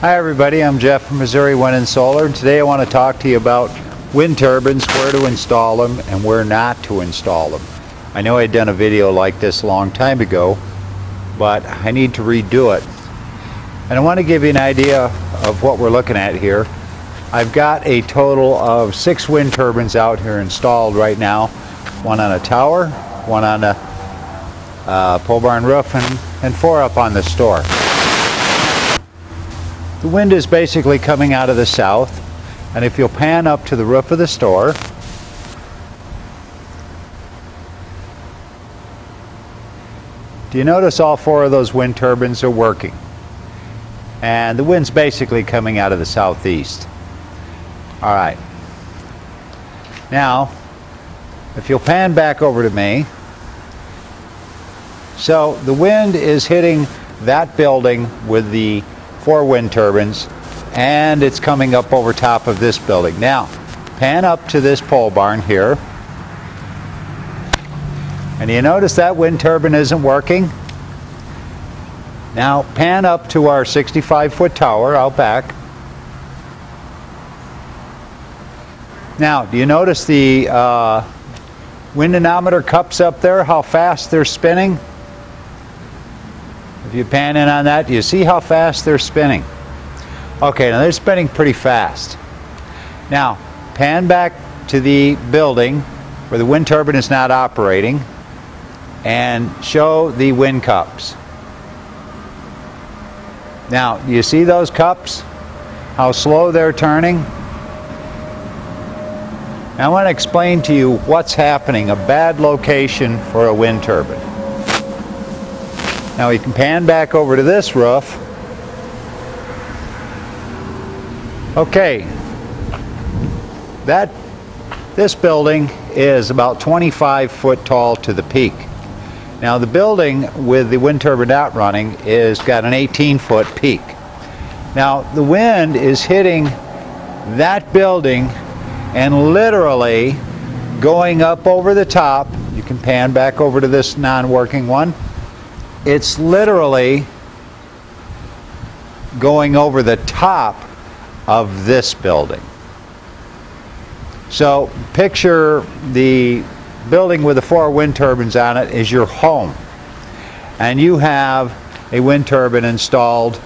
Hi everybody, I'm Jeff from Missouri Wind and Solar, and today I want to talk to you about wind turbines, where to install them and where not to install them. I know I'd done a video like this a long time ago, but I need to redo it. And I want to give you an idea of what we're looking at here. I've got a total of 6 wind turbines out here installed right now. One on a tower, one on a pole barn roof, and 4 up on the store. The wind is basically coming out of the south, and if you'll pan up to the roof of the store, do you notice all 4 of those wind turbines are working? And the wind's basically coming out of the southeast. Alright. Now, if you'll pan back over to me, so the wind is hitting that building with the 4 wind turbines, and it's coming up over top of this building. Now, pan up to this pole barn here, and you notice that wind turbine isn't working? Now, pan up to our 65-foot tower out back. Now, do you notice the wind anemometer cups up there, how fast they're spinning? If you pan in on that, do you see how fast they're spinning? Okay, now they're spinning pretty fast. Now, pan back to the building where the wind turbine is not operating and show the wind cups. Now, do you see those cups? How slow they're turning? Now, I want to explain to you what's happening, a bad location for a wind turbine. Now we can pan back over to this roof. Okay, this building is about 25 foot tall to the peak. Now the building with the wind turbine not running is got an 18-foot peak. Now the wind is hitting that building and literally going up over the top. You can pan back over to this non-working one. It's literally going over the top of this building. So picture the building with the 4 wind turbines on it is your home, and you have a wind turbine installed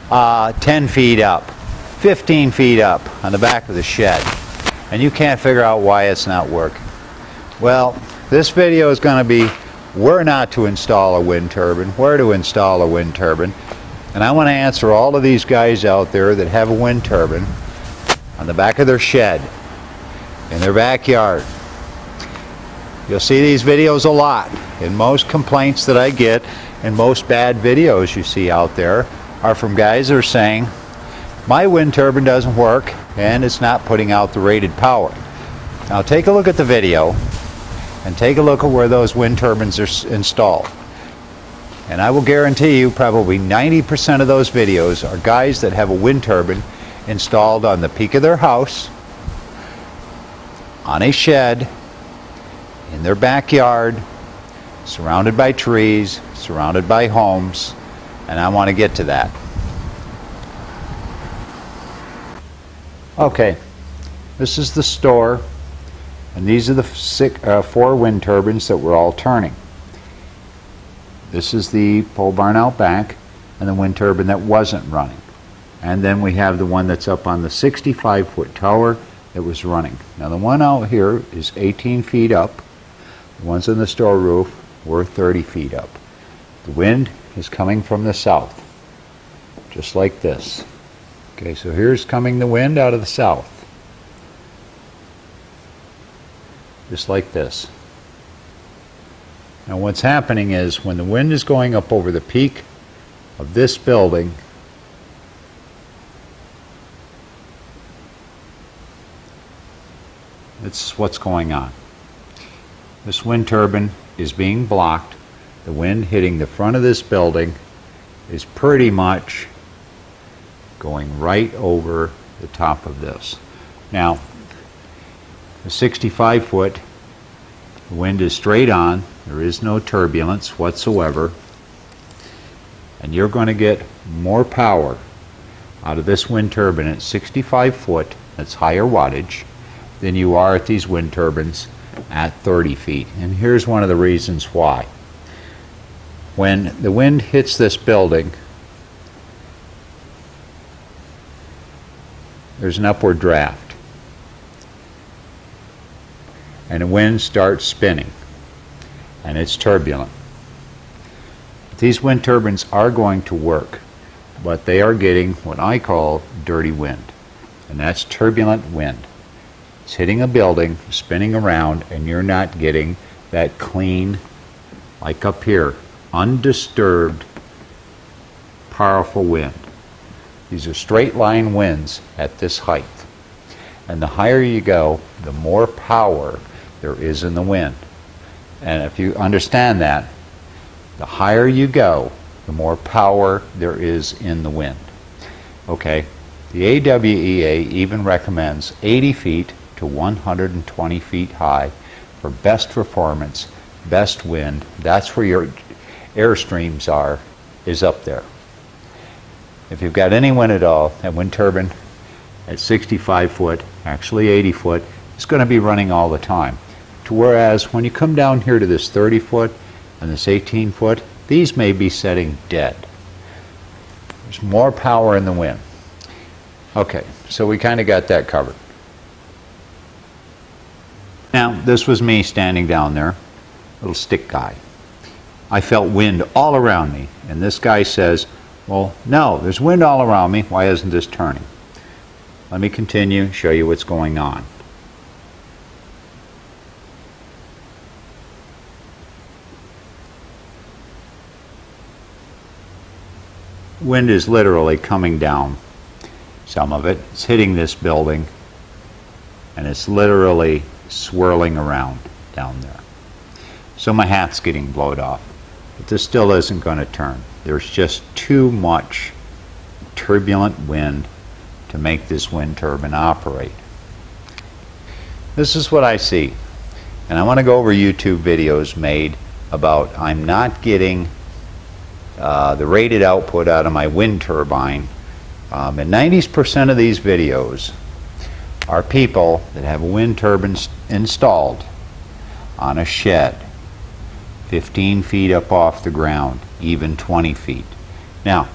10 feet up, 15 feet up on the back of the shed, and you can't figure out why it's not working. Well, this video is going to be where not to install a wind turbine, where to install a wind turbine, and I want to answer all of these guys out there that have a wind turbine on the back of their shed, in their backyard. You'll see these videos a lot, and most complaints that I get and most bad videos you see out there are from guys that are saying, my wind turbine doesn't work and it's not putting out the rated power. Now take a look at the video and take a look at where those wind turbines are installed. And I will guarantee you probably 90% of those videos are guys that have a wind turbine installed on the peak of their house, on a shed, in their backyard, surrounded by trees, surrounded by homes, and I want to get to that. Okay, this is the store. And these are the 4 wind turbines that we're all turning. This is the pole barn out back and the wind turbine that wasn't running. And then we have the one that's up on the 65-foot tower that was running. Now the one out here is 18 feet up. The ones on the store roof were 30 feet up. The wind is coming from the south, just like this. Okay, so here's coming the wind out of the south. Just like this. Now what's happening is when the wind is going up over the peak of this building, this is what's going on. This wind turbine is being blocked. The wind hitting the front of this building is pretty much going right over the top of this. Now, the 65-foot, the wind is straight on, there is no turbulence whatsoever, and you're going to get more power out of this wind turbine at 65 foot, that's higher wattage, than you are at these wind turbines at 30 feet. And here's one of the reasons why. When the wind hits this building, there's an upward draft, and the wind starts spinning, and it's turbulent. These wind turbines are going to work, but they are getting what I call dirty wind, and that's turbulent wind. It's hitting a building, spinning around, and you're not getting that clean, like up here, undisturbed, powerful wind. These are straight line winds at this height. And the higher you go, the more power there is in the wind. And if you understand that, the higher you go, the more power there is in the wind. Okay, the AWEA even recommends 80 feet to 120 feet high for best performance, best wind. That's where your airstreams are, is up there. If you've got any wind at all, that wind turbine at 65 foot, actually 80 foot, is going to be running all the time. To whereas when you come down here to this 30 foot and this 18 foot, these may be setting dead. There's more power in the wind. Okay, so we kind of got that covered. Now, this was me standing down there, little stick guy. I felt wind all around me, and this guy says, well, no, there's wind all around me, why isn't this turning? Let me continue, show you what's going on. Wind is literally coming down. Some of it is hitting this building, and it's literally swirling around down there. So my hat's getting blown off, but this still isn't going to turn. There's just too much turbulent wind to make this wind turbine operate. This is what I see, and I want to go over YouTube videos made about I'm not getting the rated output out of my wind turbine, and 90% of these videos are people that have a wind turbine installed on a shed 15 feet up off the ground, even 20 feet. Now,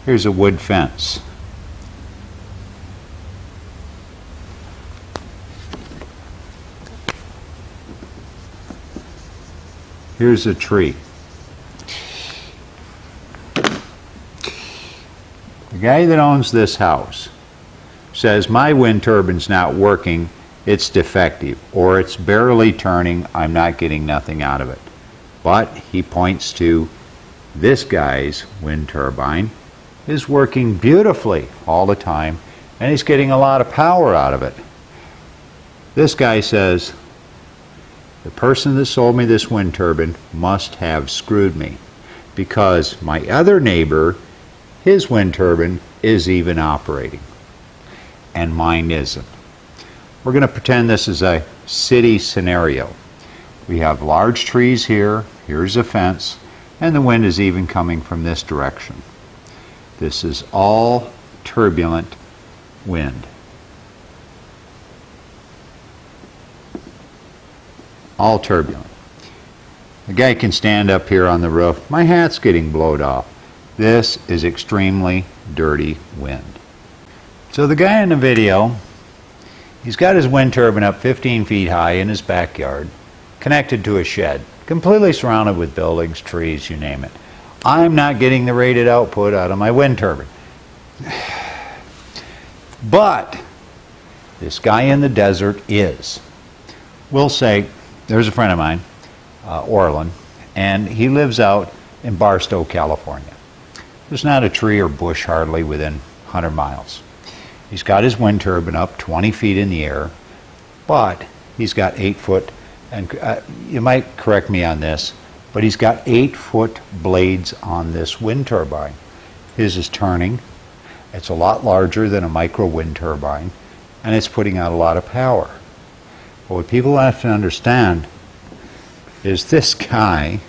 here's a wood fence. Here's a tree. The guy that owns this house says my wind turbine's not working, it's defective, or it's barely turning, I'm not getting nothing out of it. But he points to this guy's wind turbine is working beautifully all the time, and he's getting a lot of power out of it. This guy says, the person that sold me this wind turbine must have screwed me, because my other neighbor, his wind turbine is even operating, and mine isn't. We're going to pretend this is a city scenario. We have large trees here, here's a fence, and the wind is even coming from this direction. This is all turbulent wind. All turbulent. The guy can stand up here on the roof. My hat's getting blown off. This is extremely dirty wind. So the guy in the video, he's got his wind turbine up 15 feet high in his backyard, connected to a shed, completely surrounded with buildings, trees, you name it. I'm not getting the rated output out of my wind turbine. But this guy in the desert is. We'll say, there's a friend of mine, Orland, and he lives out in Barstow, California. There's not a tree or bush hardly within 100 miles. He's got his wind turbine up 20 feet in the air, but he's got 8 foot, and you might correct me on this, but he's got 8 foot blades on this wind turbine. His is turning. It's a lot larger than a micro wind turbine, and it's putting out a lot of power. But what people have to understand is this guy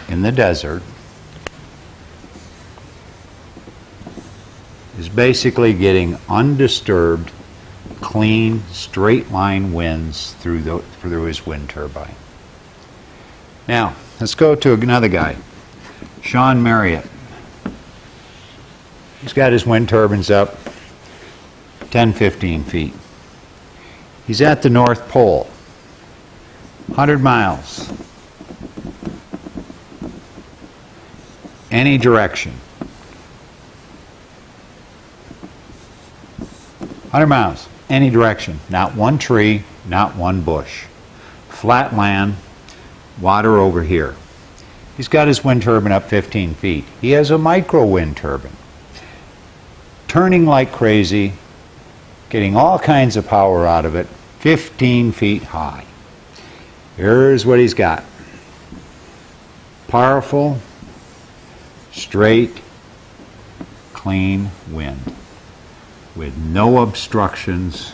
in the desert is basically getting undisturbed, clean, straight line winds through his wind turbine. Now, let's go to another guy, Sean Marriott. He's got his wind turbines up 10, 15 feet. He's at the North Pole, 100 miles, any direction. 100 miles, any direction, not one tree, not one bush. Flat land, water over here. He's got his wind turbine up 15 feet. He has a micro wind turbine, turning like crazy, getting all kinds of power out of it, 15 feet high. Here's what he's got. Powerful, straight, clean wind with no obstructions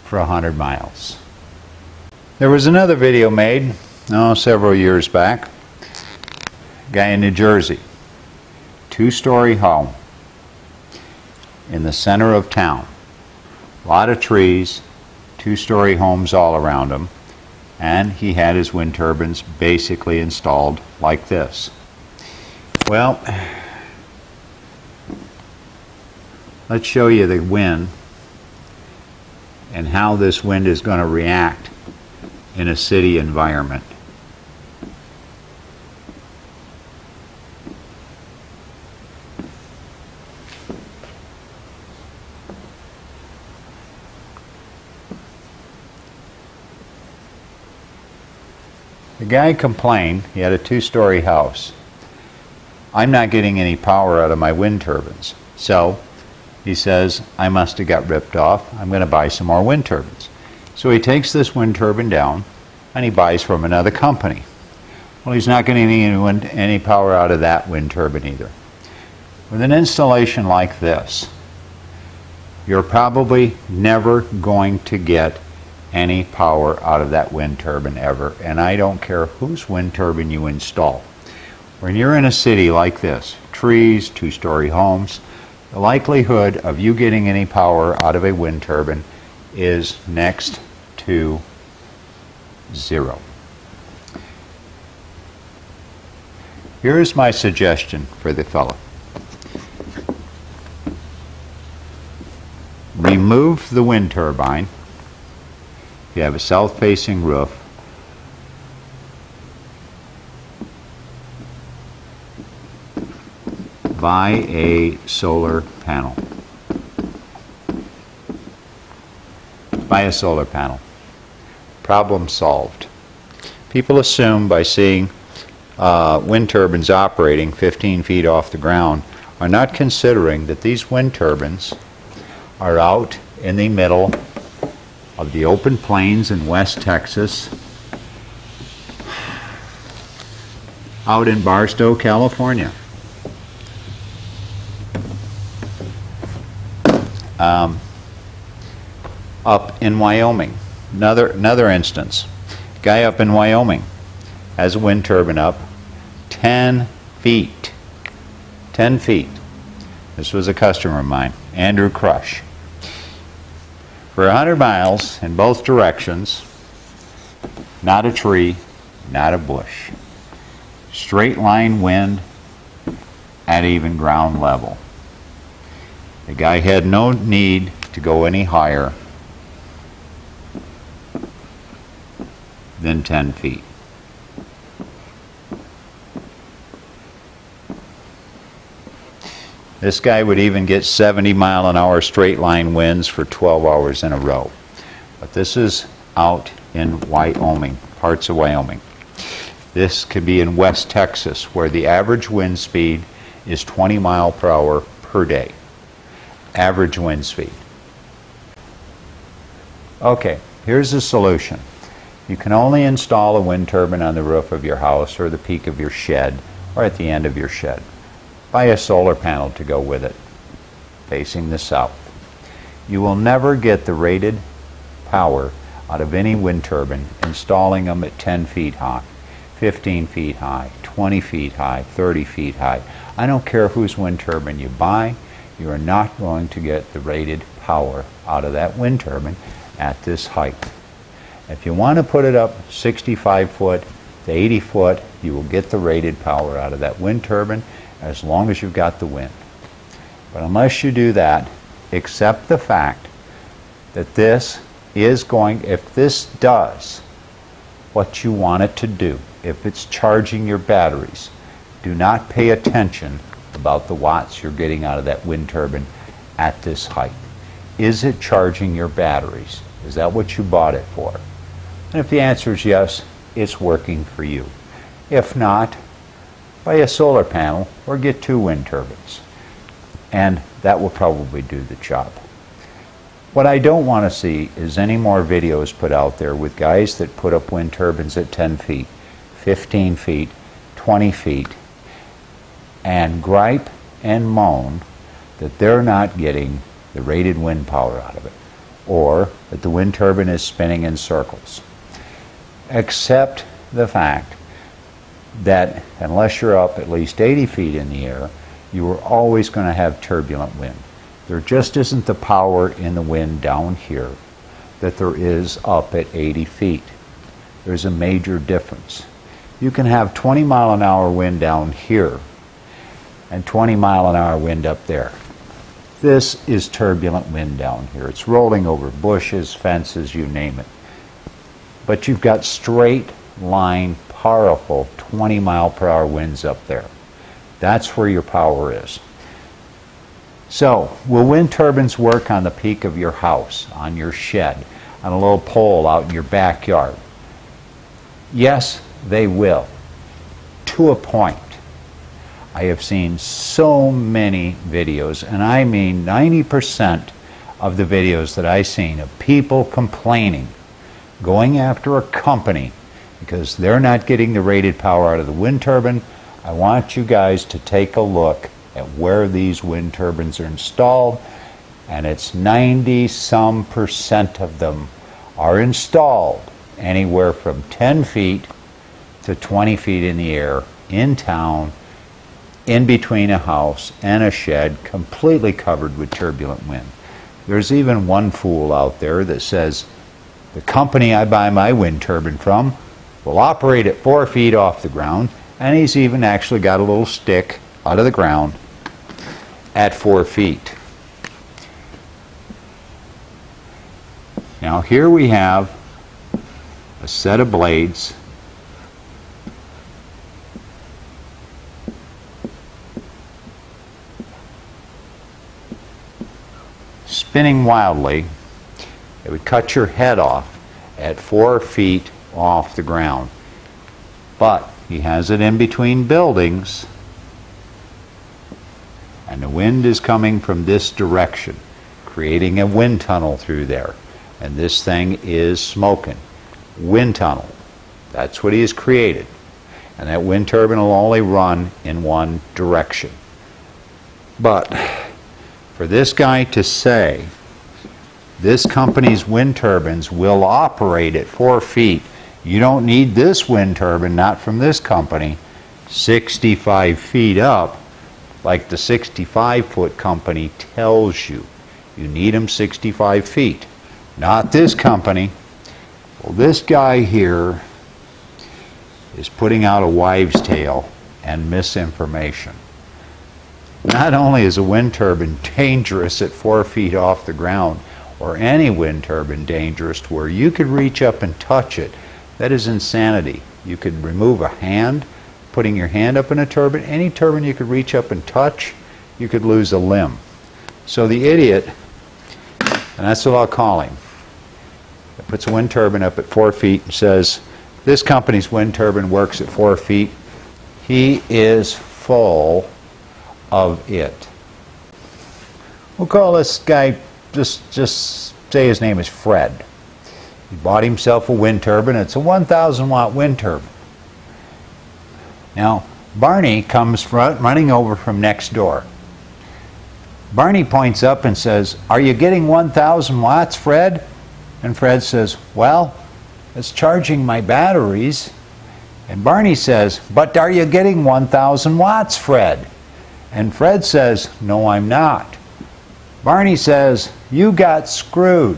for 100 miles. There was another video made, several years back. A guy in New Jersey, 2-story home in the center of town. A lot of trees, 2-story homes all around him, and he had his wind turbines basically installed like this. Well, let's show you the wind and how this wind is going to react in a city environment. The guy complained, he had a 2-story house. I'm not getting any power out of my wind turbines. So he says, I must have got ripped off. I'm going to buy some more wind turbines. So he takes this wind turbine down and he buys from another company. Well, he's not getting any power out of that wind turbine either. With an installation like this, you're probably never going to get any power out of that wind turbine ever, and I don't care whose wind turbine you install. When you're in a city like this, trees, 2-story homes, the likelihood of you getting any power out of a wind turbine is next to 0. Here's my suggestion for the fellow. Remove the wind turbine. If you have a south-facing roof, buy a solar panel. Buy a solar panel. Problem solved. People assume by seeing wind turbines operating 15 feet off the ground are not considering that these wind turbines are out in the middle of the open plains in West Texas, out in Barstow, California. Up in Wyoming. Another instance. Guy up in Wyoming has a wind turbine up 10 feet. 10 feet. This was a customer of mine, Andrew Crush. For 100 miles in both directions, not a tree, not a bush. Straight line wind at even ground level. The guy had no need to go any higher than 10 feet. This guy would even get 70-mile-an-hour straight line winds for 12 hours in a row. But this is out in Wyoming, parts of Wyoming. This could be in West Texas, where the average wind speed is 20 miles per hour per day. Average wind speed. Okay, here's the solution. You can only install a wind turbine on the roof of your house or the peak of your shed or at the end of your shed. Buy a solar panel to go with it, facing the south. You will never get the rated power out of any wind turbine installing them at 10 feet high, 15 feet high, 20 feet high, 30 feet high. I don't care whose wind turbine you buy, you are not going to get the rated power out of that wind turbine at this height. If you want to put it up 65 foot to 80 foot, you will get the rated power out of that wind turbine as long as you've got the wind. But unless you do that, accept the fact that this is going, if this does what you want it to do, if it's charging your batteries, do not pay attention about the watts you're getting out of that wind turbine at this height. Is it charging your batteries? Is that what you bought it for? And if the answer is yes, it's working for you. If not, buy a solar panel or get 2 wind turbines. And that will probably do the job. What I don't want to see is any more videos put out there with guys that put up wind turbines at 10 feet, 15 feet, 20 feet, and gripe and moan that they're not getting the rated wind power out of it, or that the wind turbine is spinning in circles. Accept the fact that unless you're up at least 80 feet in the air, you are always going to have turbulent wind. There just isn't the power in the wind down here that there is up at 80 feet. There's a major difference. You can have 20 mile an hour wind down here and 20 mile an hour wind up there. This is turbulent wind down here. It's rolling over bushes, fences, you name it. But you've got straight line, powerful 20 mile per hour winds up there. That's where your power is. So, will wind turbines work on the peak of your house, on your shed, on a little pole out in your backyard? Yes, they will, to a point. I have seen so many videos, and I mean 90% of the videos that I've seen of people complaining, going after a company because they're not getting the rated power out of the wind turbine. I want you guys to take a look at where these wind turbines are installed, and it's 90-some% of them are installed anywhere from 10 feet to 20 feet in the air, in town, in between a house and a shed, completely covered with turbulent wind. There's even one fool out there that says, the company I buy my wind turbine from will operate at 4 feet off the ground, and he's even actually got a little stick out of the ground at 4 feet. Now here we have a set of blades spinning wildly. It would cut your head off at 4 feet off the ground. But he has it in between buildings, and the wind is coming from this direction, creating a wind tunnel through there. And this thing is smoking. Wind tunnel. That's what he has created. And that wind turbine will only run in one direction. But for this guy to say this company's wind turbines will operate at 4 feet, you don't need this wind turbine, not from this company, 65 feet up, like the 65-foot company tells you. You need them 65 feet. Not this company. Well, this guy here is putting out a wives' tale and misinformation. Not only is a wind turbine dangerous at 4 feet off the ground, or any wind turbine dangerous to where you could reach up and touch it. That is insanity. You could remove a hand, putting your hand up in a turbine. Any turbine you could reach up and touch, you could lose a limb. So the idiot, and that's what I'll call him, that puts a wind turbine up at 4 feet and says, this company's wind turbine works at 4 feet, he is full of it. We'll call this guy, just say his name is Fred. He bought himself a wind turbine. It's a 1,000 watt wind turbine. Now, Barney comes running over from next door. Barney points up and says, are you getting 1,000 watts, Fred? And Fred says, well, it's charging my batteries. And Barney says, but are you getting 1,000 watts, Fred? And Fred says, no, I'm not. Barney says, "You got screwed.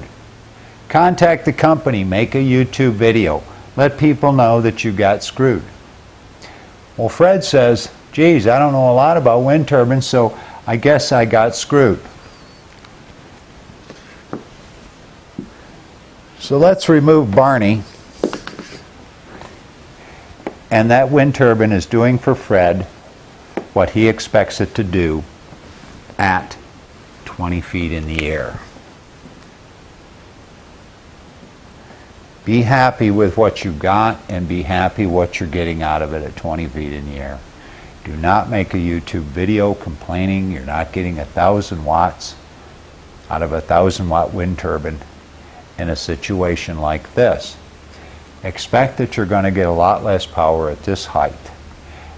Contact the company, make a YouTube video. Let people know that you got screwed." Well, Fred says, "Geez, I don't know a lot about wind turbines, so I guess I got screwed." So let's remove Barney. And that wind turbine is doing for Fred what he expects it to do at 20 feet in the air. Be happy with what you got and be happy what you're getting out of it at 20 feet in the air. Do not make a YouTube video complaining you're not getting 1,000 watts out of a 1,000-watt wind turbine in a situation like this. Expect that you're going to get a lot less power at this height.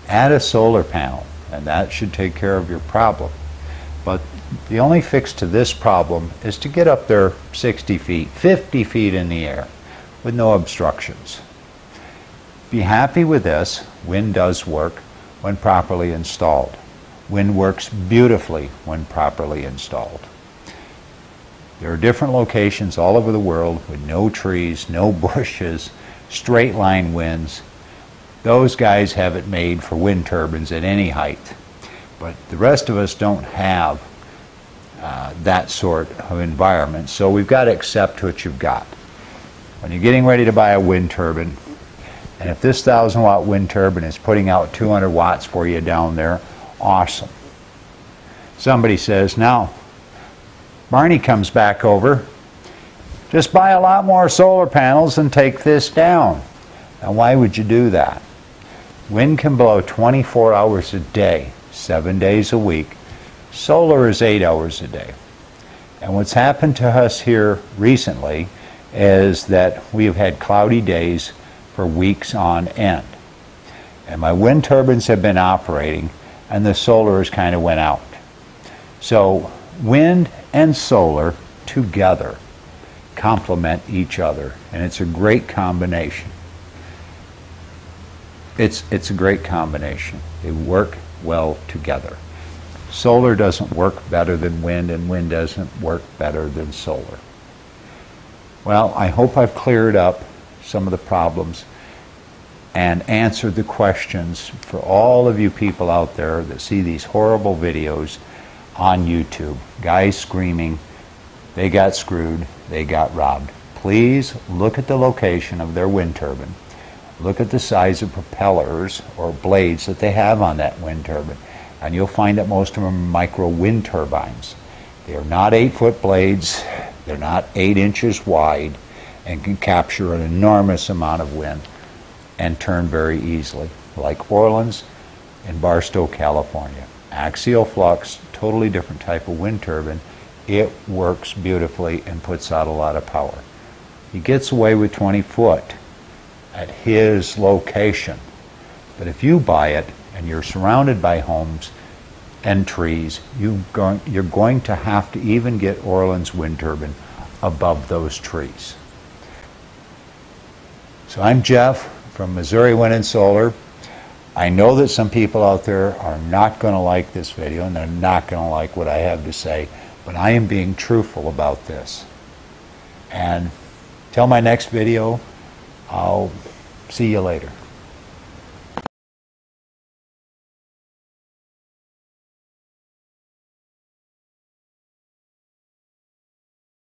Add a solar panel, and that should take care of your problem. But the only fix to this problem is to get up there 60 feet, 50 feet in the air with no obstructions. Be happy with this. Wind does work when properly installed. Wind works beautifully when properly installed. There are different locations all over the world with no trees, no bushes, straight line winds. Those guys have it made for wind turbines at any height. But the rest of us don't have that sort of environment, so we've got to accept what you've got. When you're getting ready to buy a wind turbine, and if this 1,000-watt wind turbine is putting out 200 watts for you down there, awesome. Somebody says, "Now, Barney comes back over, just buy a lot more solar panels and take this down." Now, why would you do that? Wind can blow 24 hours a day, 7 days a week. Solar is 8 hours a day. And what's happened to us here recently is that we've had cloudy days for weeks on end. And my wind turbines have been operating and the solar has kind of went out. So wind and solar together complement each other, and it's a great combination. It's a great combination. They work well together. Solar doesn't work better than wind, and wind doesn't work better than solar. Well, I hope I've cleared up some of the problems and answered the questions for all of you people out there that see these horrible videos on YouTube. Guys screaming, they got screwed, they got robbed. Please look at the location of their wind turbine. Look at the size of propellers or blades that they have on that wind turbine, and you'll find that most of them are micro wind turbines. They are not 8-foot blades. They're not 8 inches wide and can capture an enormous amount of wind and turn very easily, like Orleans and Barstow, California. Axial flux, totally different type of wind turbine. It works beautifully and puts out a lot of power. He gets away with 20 foot at his location. But if you buy it and you're surrounded by homes and trees, you're going to have to even get Orleans wind turbine above those trees. So I'm Jeff from Missouri Wind and Solar. I know that some people out there are not going to like this video and they're not going to like what I have to say, but I am being truthful about this. And till my next video, I'll see you later.